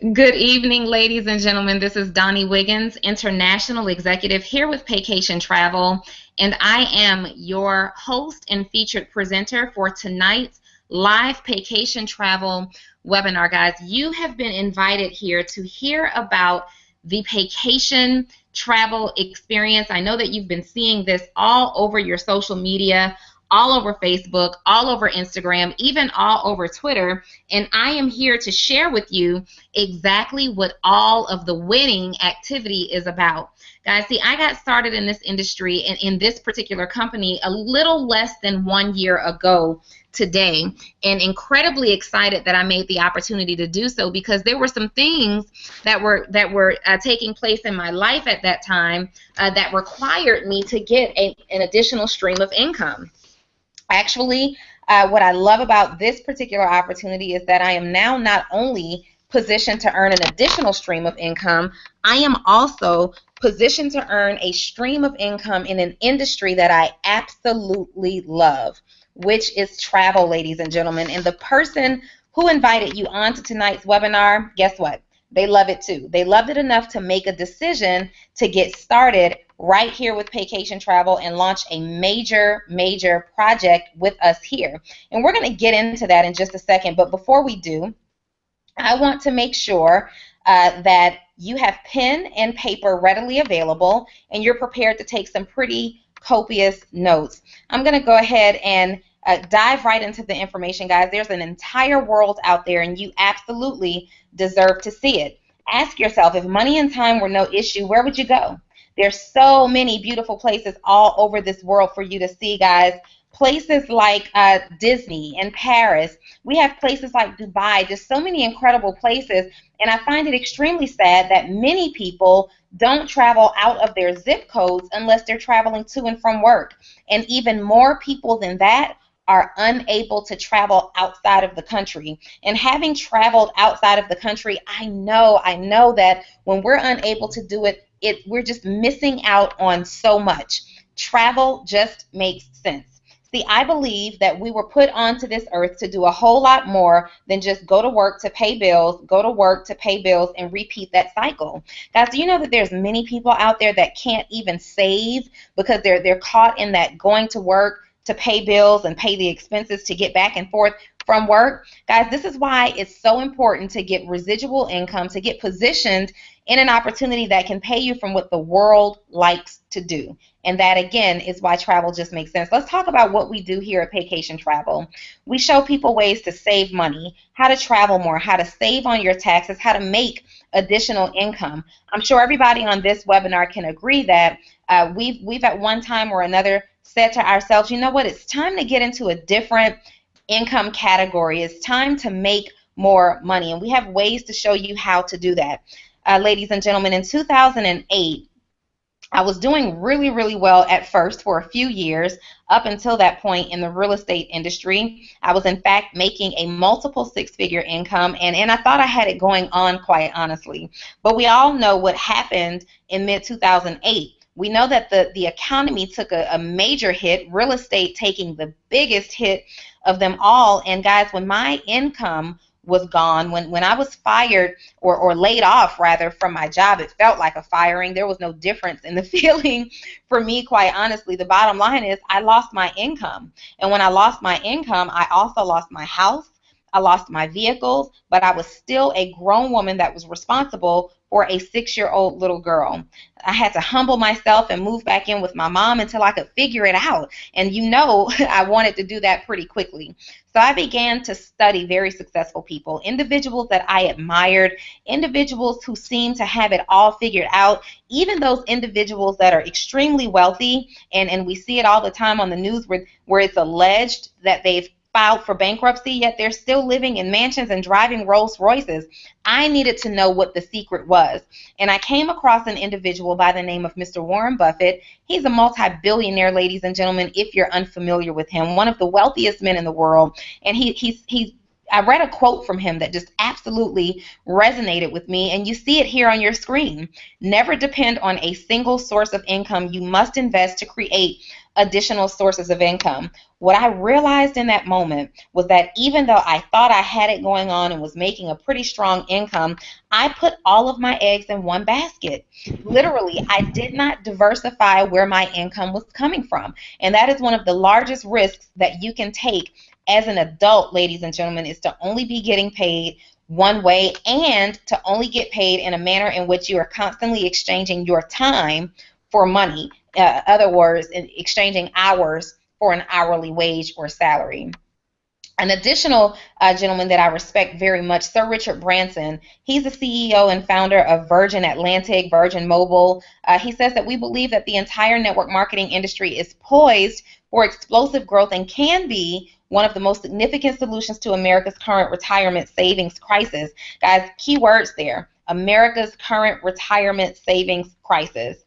Good evening, ladies and gentlemen. This is Donnie Wiggins, International Executive here with Paycation Travel, and I am your host and featured presenter for tonight's live Paycation Travel webinar. Guys, you have been invited here to hear about the Paycation Travel experience. I know that you've been seeing this all over your social media, all over Facebook, all over Instagram, even all over Twitter, and I am here to share with you exactly what all of the winning activity is about. Guys, see, I got started in this industry and in this particular company a little less than 1 year ago today, and incredibly excited that I made the opportunity to do so because there were some things that were taking place in my life at that time that required me to get an additional stream of income. Actually, what I love about this particular opportunity is that I am now not only positioned to earn an additional stream of income, I am also positioned to earn a stream of income in an industry that I absolutely love, which is travel, ladies and gentlemen. And the person who invited you onto tonight's webinar, guess what? They love it too. They loved it enough to make a decision to get started right here with Paycation Travel and launch a major project with us here. And we're going to get into that in just a second. But before we do, I want to make sure that you have pen and paper readily available and you're prepared to take some pretty copious notes. I'm going to go ahead and dive right into the information, guys. There's an entire world out there, and you absolutely deserve to see it. Ask yourself, if money and time were no issue, where would you go? There's so many beautiful places all over this world for you to see, guys. Places like Disney and Paris. We have places like Dubai, just so many incredible places. And I find it extremely sad that many people don't travel out of their zip codes unless they're traveling to and from work. And even more people than that are unable to travel outside of the country. And having traveled outside of the country, I know that when we're unable to do it, we're just missing out on so much. Travel just makes sense. See, I believe that we were put onto this earth to do a whole lot more than just go to work to pay bills, go to work to pay bills, and repeat that cycle. Guys, do you know that there's many people out there that can't even save because they're caught in that going to work to pay bills and pay the expenses to get back and forth from work? Guys, this is why it's so important to get residual income, to get positioned in an opportunity that can pay you from what the world likes to do. And that, again, is why travel just makes sense. Let's talk about what we do here at Paycation Travel. We show people ways to save money, how to travel more, how to save on your taxes, how to make additional income. I'm sure everybody on this webinar can agree that we've at one time or another said to ourselves, you know what, it's time to get into a different income category. It's time to make more money. And we have ways to show you how to do that. Ladies and gentlemen, in 2008, I was doing really well at first for a few years up until that point in the real estate industry. I was, in fact, making a multiple six-figure income, and I thought I had it going on, quite honestly. But we all know what happened in mid-2008. We know that the economy took a major hit, real estate taking the biggest hit of them all. And guys, when my income was gone, when I was fired or laid off, rather, from my job, it felt like a firing. There was no difference in the feeling for me, quite honestly. The bottom line is I lost my income. And when I lost my income, I also lost my house. I lost my vehicles, but I was still a grown woman that was responsible for a 6-year-old little girl. I had to humble myself and move back in with my mom until I could figure it out. And you know, I wanted to do that pretty quickly. So I began to study very successful people, individuals that I admired, individuals who seemed to have it all figured out, even those individuals that are extremely wealthy, and we see it all the time on the news where it's alleged that they've filed for bankruptcy, yet they're still living in mansions and driving Rolls Royces. I needed to know what the secret was. And I came across an individual by the name of Mr. Warren Buffett. He's a multi-billionaire, ladies and gentlemen, if you're unfamiliar with him, one of the wealthiest men in the world. And I read a quote from him that just absolutely resonated with me, and you see it here on your screen. Never depend on a single source of income. You must invest to create additional sources of income. What I realized in that moment was that even though I thought I had it going on and was making a pretty strong income, I put all of my eggs in one basket. Literally, I did not diversify where my income was coming from. And that is one of the largest risks that you can take as an adult, ladies and gentlemen, is to only be getting paid one way and to only get paid in a manner in which you are constantly exchanging your time for money. Other words, exchanging hours for an hourly wage or salary. An additional gentleman that I respect very much, Sir Richard Branson, he's the CEO and founder of Virgin Atlantic, Virgin Mobile. He says that we believe that the entire network marketing industry is poised for explosive growth and can be one of the most significant solutions to America's current retirement savings crisis. Guys, key words there, America's current retirement savings crisis.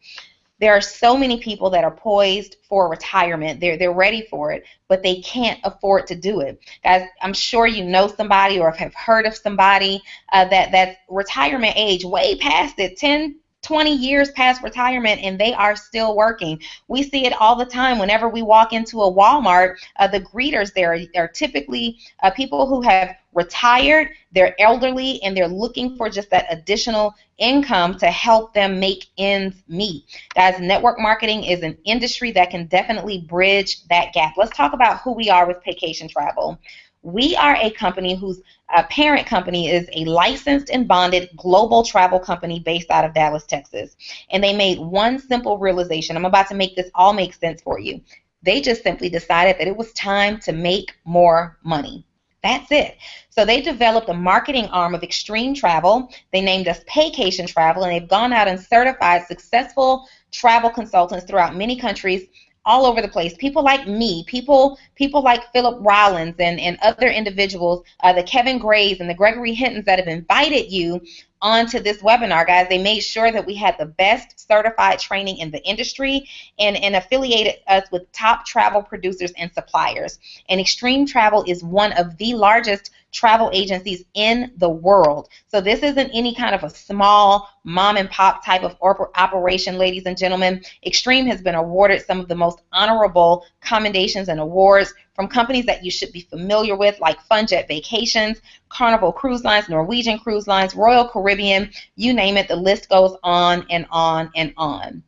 There are so many people that are poised for retirement. They're ready for it, but they can't afford to do it. Guys, I'm sure you know somebody or have heard of somebody that's retirement age, way past it, 10, 20 years past retirement, and they are still working. We see it all the time whenever we walk into a Walmart. The greeters there are typically people who have retired, they're elderly, and they're looking for just that additional income to help them make ends meet. Guys, network marketing is an industry that can definitely bridge that gap. Let's talk about who we are with Paycation Travel. We are a company whose parent company is a licensed and bonded global travel company based out of Dallas, Texas. And they made one simple realization. I'm about to make this all make sense for you. They just simply decided that it was time to make more money. That's it. So they developed a marketing arm of Extreme Travel. They named us Paycation Travel, and they've gone out and certified successful travel consultants throughout many countries all over the place. People like me, people like Philip Rollins and other individuals, the Kevin Grays and the Gregory Hintons that have invited you onto this webinar, guys. They made sure that we had the best certified training in the industry and affiliated us with top travel producers and suppliers. And Extreme Travel is one of the largest travel agencies in the world. So this isn't any kind of a small mom and pop type of operation, ladies and gentlemen. Extreme has been awarded some of the most honorable commendations and awards from companies that you should be familiar with, like Funjet Vacations, Carnival Cruise Lines, Norwegian Cruise Lines, Royal Caribbean, you name it, the list goes on and on and on.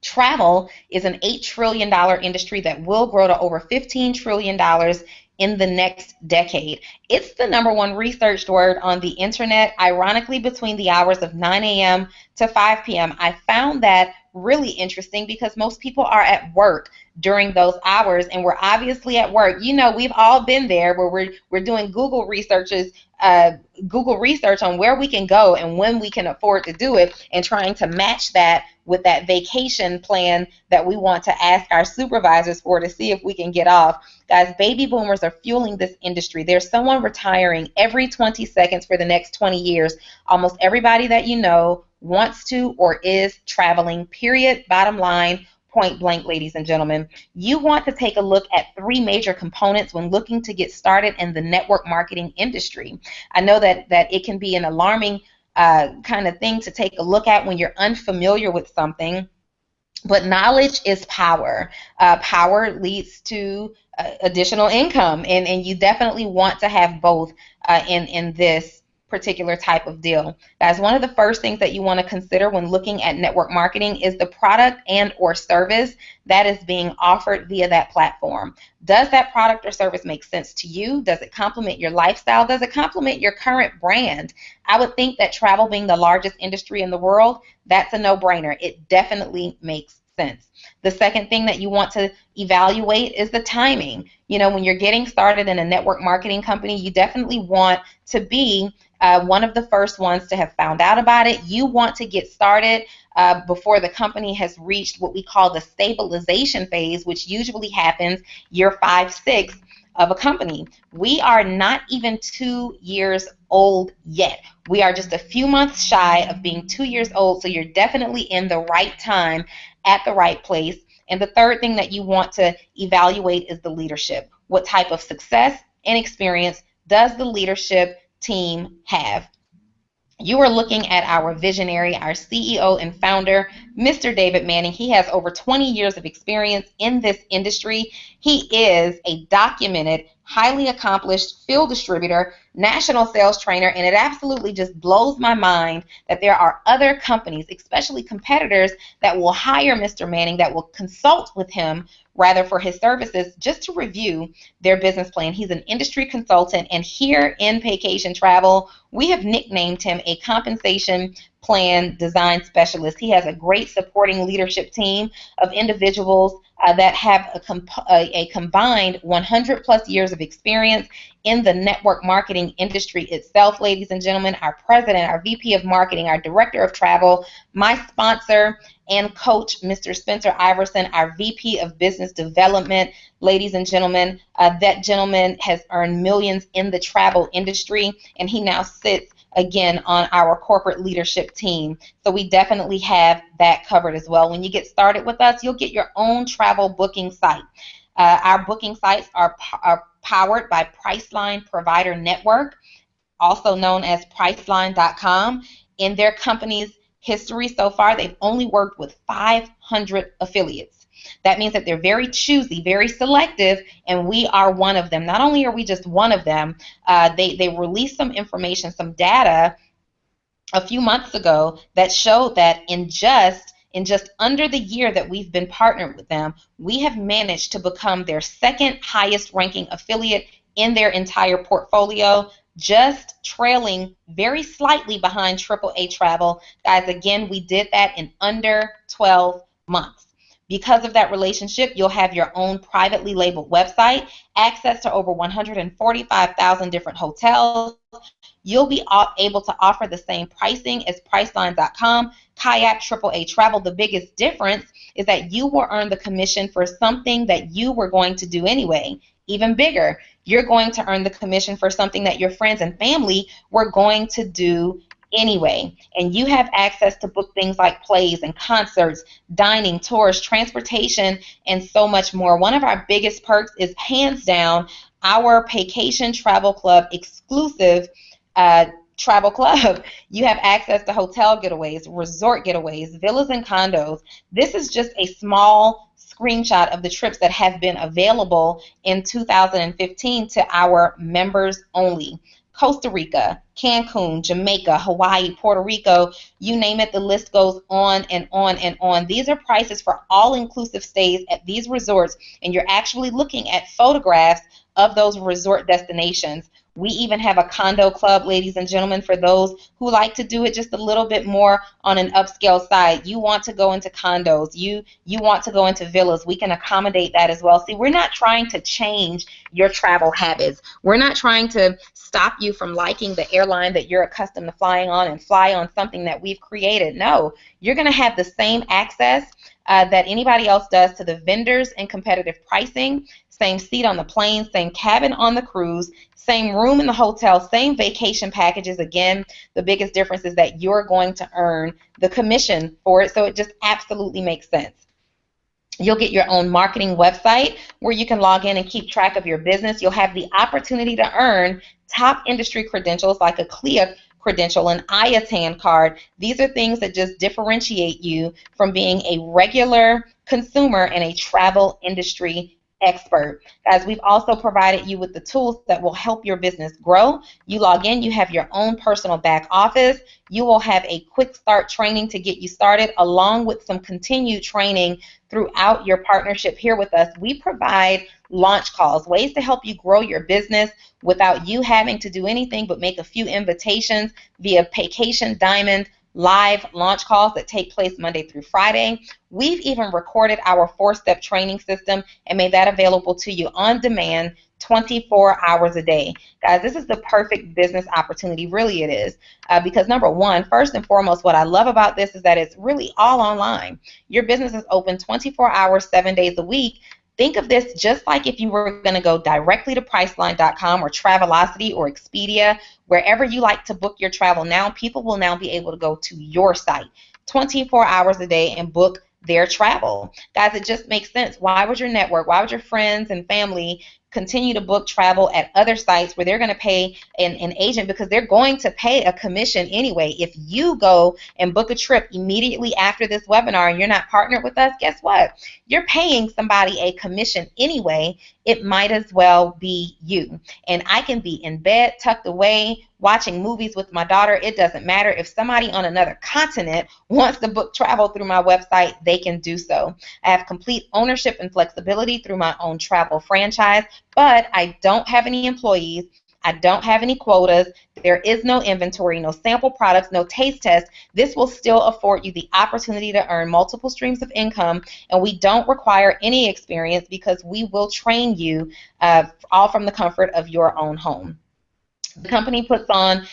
Travel is an $8 trillion industry that will grow to over $15 trillion in the next decade. It's the #1 researched word on the internet, ironically, between the hours of 9 a.m. to 5 p.m. I found that really interesting because most people are at work during those hours, and we're obviously at work. You know, we've all been there where we're doing Google research on where we can go and when we can afford to do it, and trying to match that with that vacation plan that we want to ask our supervisors for to see if we can get off. Guys, baby boomers are fueling this industry. There's someone retiring every 20 seconds for the next 20 years. Almost everybody that you know wants to or is traveling, period, bottom line, point blank, ladies and gentlemen. You want to take a look at 3 major components when looking to get started in the network marketing industry. I know that it can be an alarming kind of thing to take a look at when you're unfamiliar with something, but knowledge is power. Power leads to additional income, and you definitely want to have both in this particular type of deal. Guys, one of the first things that you want to consider when looking at network marketing is the product and or service that is being offered via that platform. Does that product or service make sense to you? Does it complement your lifestyle? Does it complement your current brand? I would think that travel being the largest industry in the world, that's a no-brainer. It definitely makes sense. The second thing that you want to evaluate is the timing. You know, when you're getting started in a network marketing company, you definitely want to be one of the first ones to have found out about it. You want to get started before the company has reached what we call the stabilization phase, which usually happens year 5, 6 of a company. We are not even 2 years old yet. We are just a few months shy of being 2 years old, so you're definitely in the right time at the right place. And the third thing that you want to evaluate is the leadership. What type of success and experience does the leadership team have? You are looking at our visionary, our CEO and founder, Mr. David Manning. He has over 20 years of experience in this industry. He is a documented, highly accomplished field distributor, national sales trainer, and it absolutely just blows my mind that there are other companies, especially competitors, that will hire Mr. Manning, that will consult with him rather for his services just to review their business plan. He's an industry consultant, and here in Paycation Travel, we have nicknamed him a compensation plan design specialist. He has a great supporting leadership team of individuals that have a combined 100 plus years of experience in the network marketing industry itself. Ladies and gentlemen, our president, our VP of marketing, our director of travel, my sponsor and coach, Mr. Spencer Iverson, our VP of business development. Ladies and gentlemen, that gentleman has earned millions in the travel industry, and he now sits again on our corporate leadership team. So we definitely have that covered as well. When you get started with us, you'll get your own travel booking site. Our booking sites are powered by Priceline Provider Network, also known as Priceline.com. In their company's history so far, they've only worked with 500 affiliates. That means that they're very choosy, very selective, and we are one of them. Not only are we just one of them, they released some information, some data a few months ago that showed that in just under the year that we've been partnered with them, we have managed to become their second highest ranking affiliate in their entire portfolio, just trailing very slightly behind AAA Travel. Guys, again, we did that in under 12 months. Because of that relationship, you'll have your own privately labeled website, access to over 145,000 different hotels. You'll be able to offer the same pricing as Priceline.com, Kayak, AAA Travel. The biggest difference is that you will earn the commission for something that you were going to do anyway. Even bigger, you're going to earn the commission for something that your friends and family were going to do anyway. And you have access to book things like plays and concerts, dining, tours, transportation, and so much more. One of our biggest perks is hands down our Paycation Travel Club exclusive travel club. You have access to hotel getaways, resort getaways, villas and condos. This is just a small screenshot of the trips that have been available in 2015 to our members only. Costa Rica, Cancun, Jamaica, Hawaii, Puerto Rico, you name it, the list goes on and on and on. These are prices for all-inclusive stays at these resorts, and you're actually looking at photographs of those resort destinations. We even have a condo club, ladies and gentlemen, for those who like to do it just a little bit more on an upscale side. You want to go into condos. You want to go into villas. We can accommodate that as well. See, we're not trying to change your travel habits. We're not trying to stop you from liking the airline that you're accustomed to flying on and fly on something that we've created. No, you're going to have the same access that anybody else does to the vendors and competitive pricing, same seat on the plane, same cabin on the cruise, same room in the hotel, same vacation packages. Again, the biggest difference is that you're going to earn the commission for it, so it just absolutely makes sense. You'll get your own marketing website where you can log in and keep track of your business. You'll have the opportunity to earn top industry credentials like a CLIA credential, an IATAN card. These are things that just differentiate you from being a regular consumer and a travel industry expert. Guys, we've also provided you with the tools that will help your business grow. You log in, you have your own personal back office. You will have a quick start training to get you started, along with some continued training throughout your partnership here with us. We provide launch calls, ways to help you grow your business without you having to do anything but make a few invitations via Paycation Diamond live launch calls that take place Monday through Friday. We've even recorded our 4-step training system and made that available to you on demand 24 hours a day. Guys, this is the perfect business opportunity, really it is, because number one, first and foremost, what I love about this is that it's really all online. Your business is open 24 hours, 7 days a week. Think of this just like if you were going to go directly to Priceline.com or Travelocity or Expedia, wherever you like to book your travel now, people will now be able to go to your site 24 hours a day and book their travel. Guys, it just makes sense. Why would your network, why would your friends and family continue to book travel at other sites where they're going to pay an agent, because they're going to pay a commission anyway. If you go and book a trip immediately after this webinar and you're not partnered with us, guess what? You're paying somebody a commission anyway. It might as well be you. And I can be in bed, tucked away, watching movies with my daughter. It doesn't matter. If somebody on another continent wants to book travel through my website, they can do so. I have complete ownership and flexibility through my own travel franchise, but I don't have any employees. I don't have any quotas. There is no inventory, no sample products, no taste test. This will still afford you the opportunity to earn multiple streams of income, and we don't require any experience because we will train you all from the comfort of your own home. The company puts on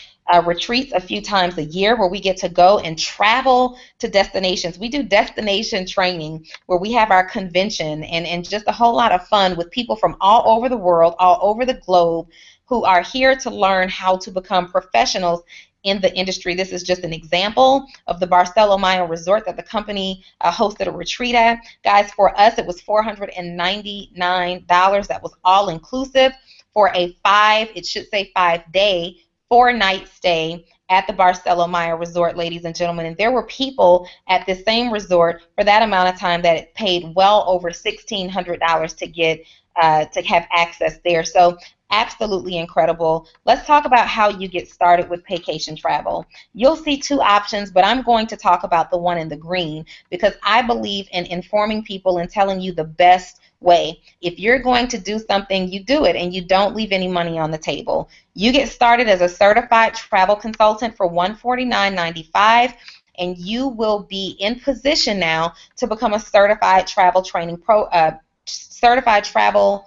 retreats a few times a year where we get to go and travel to destinations. We do destination training where we have our convention and just a whole lot of fun with people from all over the world, all over the globe, who are here to learn how to become professionals in the industry. This is just an example of the Barcelo Maya Resort that the company hosted a retreat at. Guys, for us, it was $499. That was all inclusive for a 5-day, 4-night stay at the Barcelo Maya Resort, ladies and gentlemen. And there were people at the same resort for that amount of time that it paid well over $1,600 to get to have access there. So absolutely incredible. Let's talk about how you get started with Paycation Travel. You'll see two options, but I'm going to talk about the one in the green because I believe in informing people and telling you the best way. If you're going to do something, you do it and you don't leave any money on the table. You get started as a certified travel consultant for $149.95, and you will be in position now to become a certified travel certified travel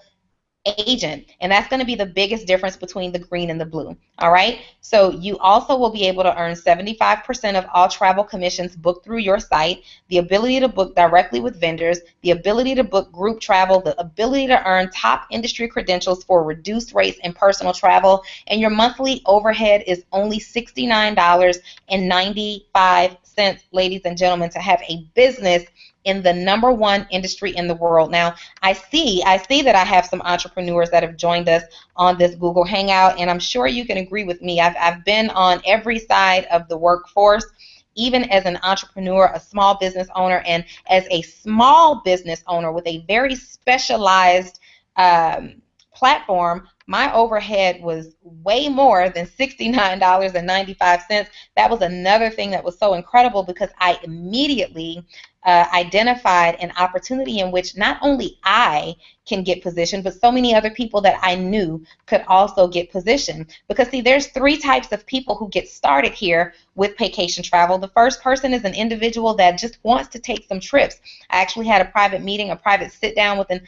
agent, and that's going to be the biggest difference between the green and the blue. All right, so you also will be able to earn 75% of all travel commissions booked through your site, the ability to book directly with vendors, the ability to book group travel, the ability to earn top industry credentials for reduced rates in personal travel, and your monthly overhead is only $69.95, ladies and gentlemen, to have a business in the #1 industry in the world. Now, I see that I have some entrepreneurs that have joined us on this Google Hangout, and I'm sure you can agree with me. I've been on every side of the workforce, even as an entrepreneur, a small business owner, and as a small business owner with a very specialized platform. My overhead was way more than $69.95. That was another thing that was so incredible because I immediately identified an opportunity in which not only I can get positioned, but so many other people that I knew could also get positioned. Because see, there's 3 types of people who get started here with Paycation Travel. The first person is an individual that just wants to take some trips. I actually had a private meeting, a private sit down with a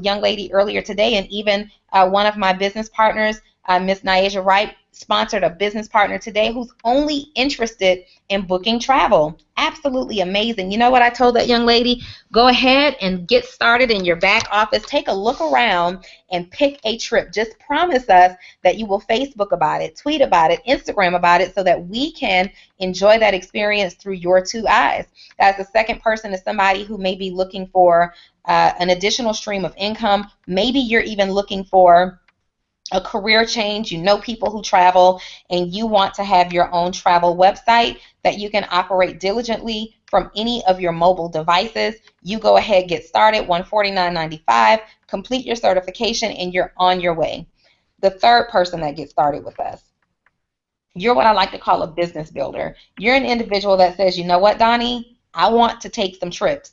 young lady earlier today, and even one of my business partners, Miss Nyaja Wright, sponsored a business partner today who's only interested in booking travel. Absolutely amazing. You know what I told that young lady? Go ahead and get started in your back office. Take a look around and pick a trip. Just promise us that you will Facebook about it, tweet about it, Instagram about it, so that we can enjoy that experience through your 2 eyes. Guys, the second person is somebody who may be looking for an additional stream of income. Maybe you're even looking for a career change. You know people who travel, and you want to have your own travel website that you can operate diligently from any of your mobile devices. You go ahead, get started, $149.95, complete your certification, and you're on your way. The third person that gets started with us, you're what I like to call a business builder. You're an individual that says, you know what, Donnie, I want to take some trips,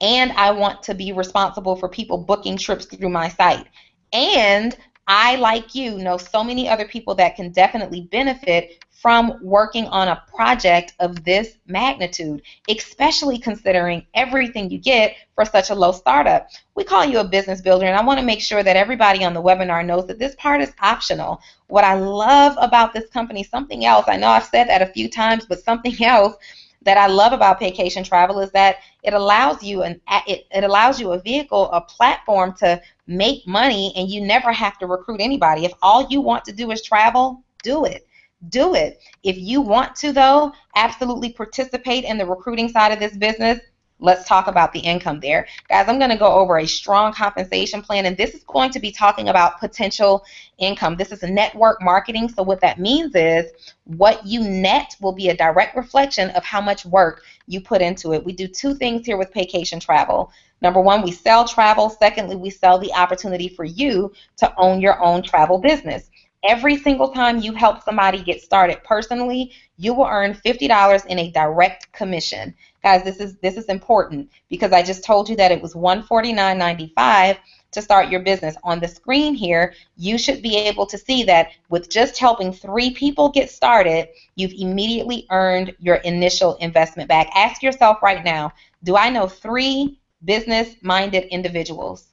and I want to be responsible for people booking trips through my site. And I, like you, know so many other people that can definitely benefit from working on a project of this magnitude, especially considering everything you get for such a low startup. We call you a business builder, and I want to make sure that everybody on the webinar knows that this part is optional. What I love about this company, something else, I know I've said that a few times, but something else that I love about Paycation Travel is that it allows you a vehicle, a platform to make money, and you never have to recruit anybody. If all you want to do is travel, do it. Do it. If you want to, though, absolutely participate in the recruiting side of this business, let's talk about the income there. Guys, I'm going to go over a strong compensation plan, and this is going to be talking about potential income. This is a network marketing, so what that means is what you net will be a direct reflection of how much work you put into it. We do two things here with Paycation Travel. Number one, we sell travel. Secondly, we sell the opportunity for you to own your own travel business. Every single time you help somebody get started personally, you will earn $50 in a direct commission. Guys, this is important because I just told you that it was $149.95 to start your business. On the screen here, you should be able to see that with just helping 3 people get started, you've immediately earned your initial investment back. Ask yourself right now, do I know 3 business-minded individuals?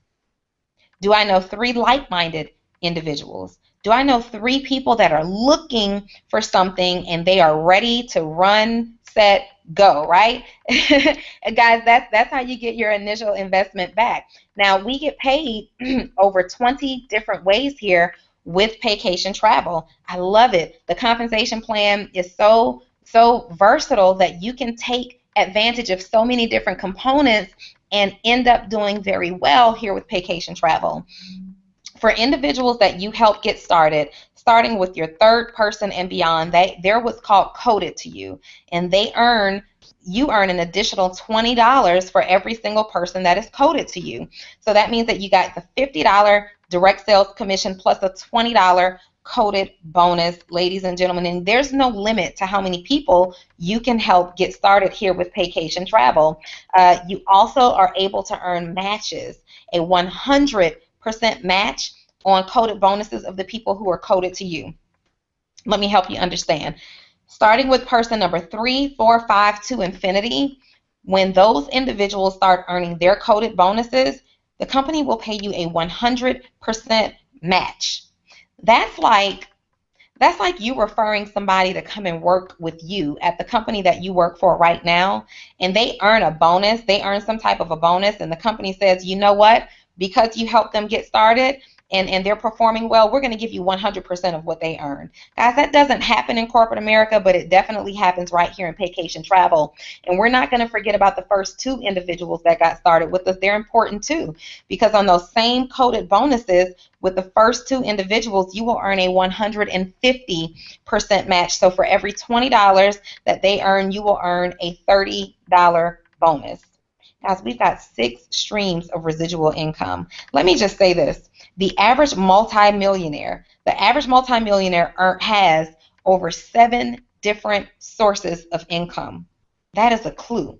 Do I know 3 like-minded individuals? Do I know 3 people that are looking for something and they are ready to run, set, go, right? Guys, that's how you get your initial investment back. Now, we get paid over 20 different ways here with Paycation Travel. I love it. The compensation plan is so versatile that you can take advantage of so many different components and end up doing very well here with Paycation Travel. For individuals that you help get started, starting with your 3rd person and beyond, they're what's called coded to you, and you earn an additional $20 for every single person that is coded to you. So that means that you got the $50 direct sales commission plus a $20 coded bonus, ladies and gentlemen, and there's no limit to how many people you can help get started here with Paycation Travel. You also are able to earn matches, a 100% match on coded bonuses of the people who are coded to you. Let me help you understand. Starting with person number 3, 4, 5 to infinity, when those individuals start earning their coded bonuses, the company will pay you a 100% match. That's like you referring somebody to come and work with you at the company that you work for right now, and they earn a bonus, they earn some type of a bonus, and the company says, you know what, because you helped them get started and they're performing well, we're going to give you 100% of what they earn. Guys, that doesn't happen in corporate America, but it definitely happens right here in Paycation Travel. And we're not going to forget about the first 2 individuals that got started with us. They're important too, because on those same coded bonuses, with the first 2 individuals, you will earn a 150% match. So for every $20 that they earn, you will earn a $30 bonus. Guys, we've got 6 streams of residual income. Let me just say this. The average multimillionaire has over 7 different sources of income. That is a clue.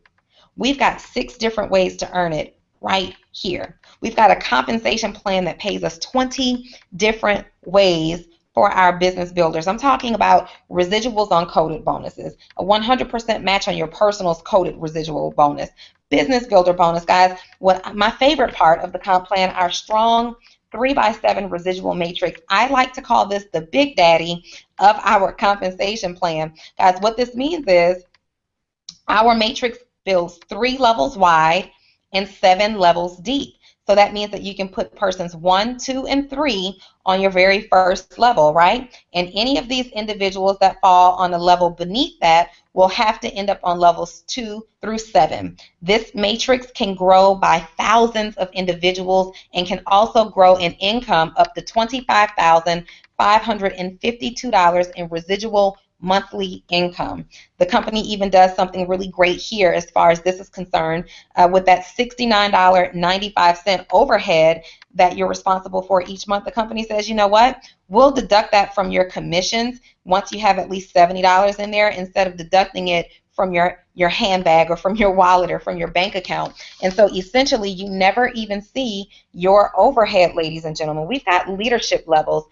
We've got 6 different ways to earn it right here. We've got a compensation plan that pays us 20 different ways for our business builders. I'm talking about residuals on coded bonuses, a 100% match on your personal's coded residual bonus, business builder bonus. Guys, what my favorite part of the comp plan, our strong 3x7 residual matrix. I like to call this the big daddy of our compensation plan. Guys, what this means is our matrix builds 3 levels wide and 7 levels deep. So that means that you can put persons 1, 2, and 3 on your very first level, right? And any of these individuals that fall on the level beneath that will have to end up on levels 2 through 7. This matrix can grow by thousands of individuals and can also grow in income up to $25,552 in residual monthly income. The company even does something really great here as far as this is concerned with that $69.95 overhead that you're responsible for each month. The company says, you know what, we'll deduct that from your commissions once you have at least $70 in there instead of deducting it from your handbag or from your wallet or from your bank account. And so essentially you never even see your overhead, ladies and gentlemen. We've got leadership levels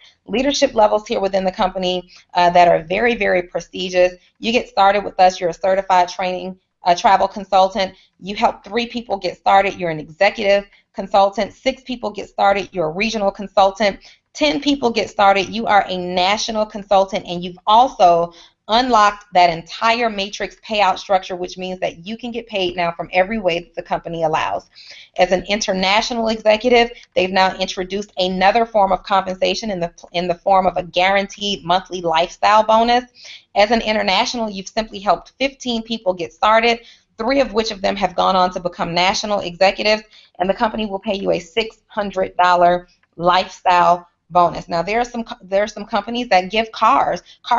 here within the company that are very, very prestigious. You get started with us, you're a certified travel consultant. You help 3 people get started, you're an executive consultant. 6 people get started, you're a regional consultant. 10 people get started, you are a national consultant, and you've also unlocked that entire matrix payout structure, which means that you can get paid now from every way that the company allows. As an international executive, they've now introduced another form of compensation in the form of a guaranteed monthly lifestyle bonus. As an international, you've simply helped 15 people get started. three of which of them have gone on to become national executives, and the company will pay you a $600 lifestyle bonus. Now there are some companies that give car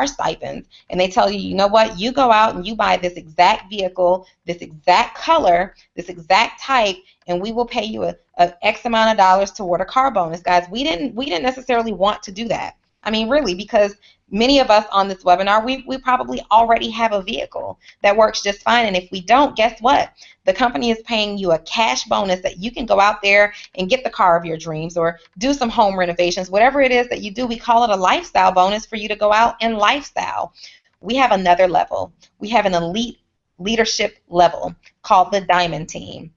stipends, and they tell you, you know what, you go out and you buy this exact vehicle, this exact color, this exact type, and we will pay you a X amount of dollars toward a car bonus. Guys, we didn't necessarily want to do that. I mean, really, because many of us on this webinar, we probably already have a vehicle that works just fine. And if we don't, guess what? The company is paying you a cash bonus that you can go out there and get the car of your dreams or do some home renovations. Whatever it is that you do, we call it a lifestyle bonus for you to go out and lifestyle. We have another level. We have an elite leadership level called the Diamond Team.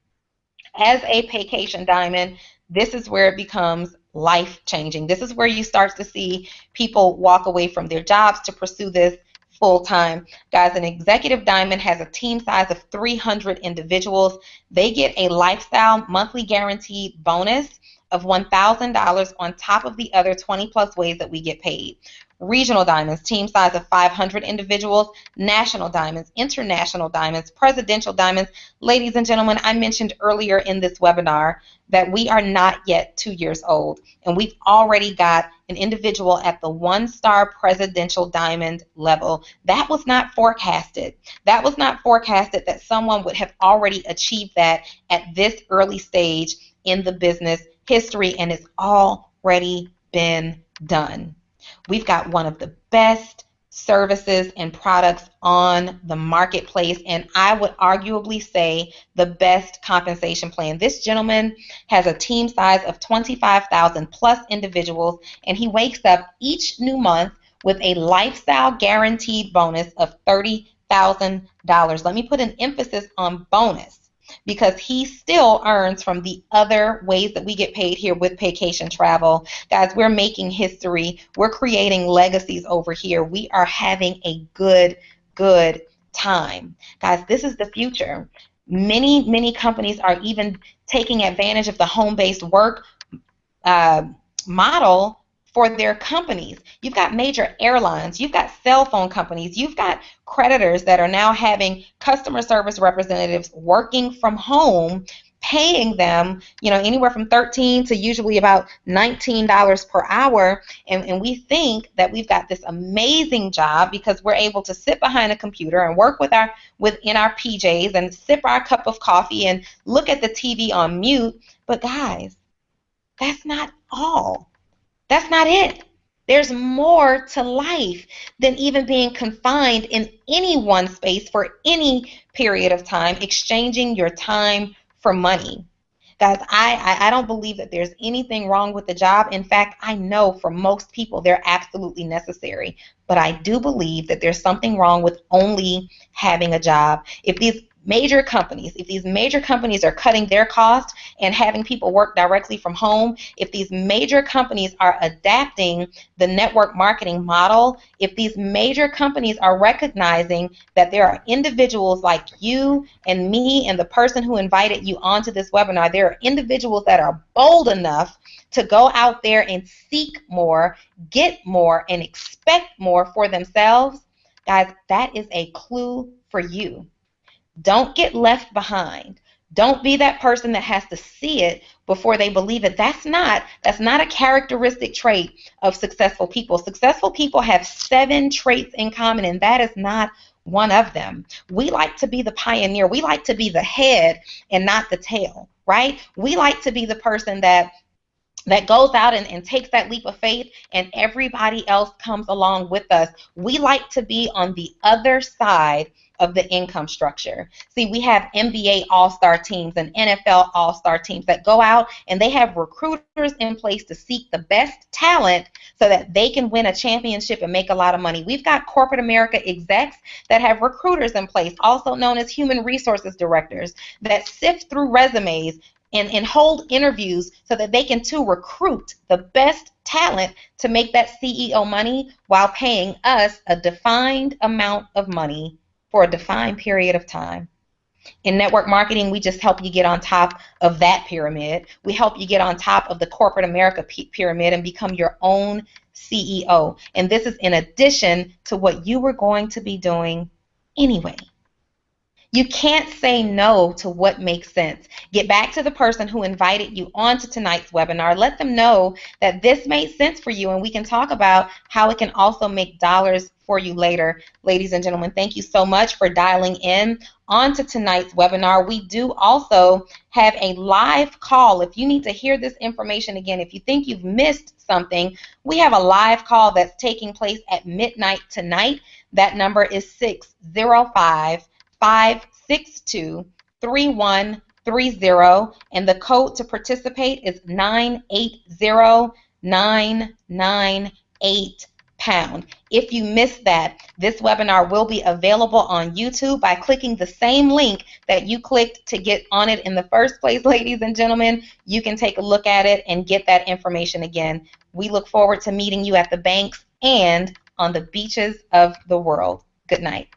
As a Paycation Diamond, this is where it becomes life-changing. This is where you start to see people walk away from their jobs to pursue this full-time. Guys, an executive diamond has a team size of 300 individuals. They get a lifestyle monthly guaranteed bonus of $1,000 on top of the other 20-plus ways that we get paid. Regional diamonds, team size of 500 individuals. National diamonds, international diamonds, presidential diamonds. Ladies and gentlemen, I mentioned earlier in this webinar that we are not yet 2 years old, and we've already got an individual at the one-star presidential diamond level. That was not forecasted. That was not forecasted that someone would have already achieved that at this early stage in the business history, and it's already been done. We've got one of the best services and products on the marketplace, and I would arguably say the best compensation plan. This gentleman has a team size of 25,000 plus individuals, and he wakes up each new month with a lifestyle guaranteed bonus of $30,000. Let me put an emphasis on bonus, because he still earns from the other ways that we get paid here with Paycation Travel. Guys, we're making history. We're creating legacies over here. We are having a good time. Guys, this is the future. Many companies are even taking advantage of the home-based work model for their companies. You've got major airlines, you've got cell phone companies, you've got creditors that are now having customer service representatives working from home, paying them, anywhere from $13 to usually about $19 per hour, and we think that we've got this amazing job because we're able to sit behind a computer and work in our PJs and sip our cup of coffee and look at the TV on mute. But guys, that's not all. That's not it. There's more to life than even being confined in any one space for any period of time, exchanging your time for money. Guys, I don't believe that there's anything wrong with the job. In fact, I know for most people they're absolutely necessary. But I do believe that there's something wrong with only having a job. If these major companies are cutting their costs and having people work directly from home, if these major companies are adapting the network marketing model, if these major companies are recognizing that there are individuals like you and me and the person who invited you onto this webinar, there are individuals that are bold enough to go out there and seek more, get more, and expect more for themselves, guys, that is a clue for you. Don't get left behind. Don't be that person that has to see it before they believe it. That's not a characteristic trait of successful people. Successful people have 7 traits in common, and that is not one of them. We like to be the pioneer. We like to be the head and not the tail, right? We like to be the person that goes out and takes that leap of faith, and everybody else comes along with us. We like to be on the other side of the income structure. See, we have NBA all-star teams and NFL all-star teams that go out and they have recruiters in place to seek the best talent so that they can win a championship and make a lot of money. We've got corporate America execs that have recruiters in place, also known as human resources directors, that sift through resumes and hold interviews so that they can too recruit the best talent to make that CEO money while paying us a defined amount of money for a defined period of time. In network marketing, we just help you get on top of that pyramid. We help you get on top of the corporate America pyramid and become your own CEO. And this is in addition to what you were going to be doing anyway. You can't say no to what makes sense. Get back to the person who invited you onto tonight's webinar. Let them know that this made sense for you, and we can talk about how it can also make dollars for you later. Ladies and gentlemen, thank you so much for dialing in onto tonight's webinar. We do also have a live call. If you need to hear this information again, if you think you've missed something, we have a live call that's taking place at midnight tonight. That number is 605-562-3130, and the code to participate is 980998#. If you missed that, this webinar will be available on YouTube by clicking the same link that you clicked to get on it in the first place, ladies and gentlemen. You can take a look at it and get that information again. We look forward to meeting you at the banks and on the beaches of the world. Good night.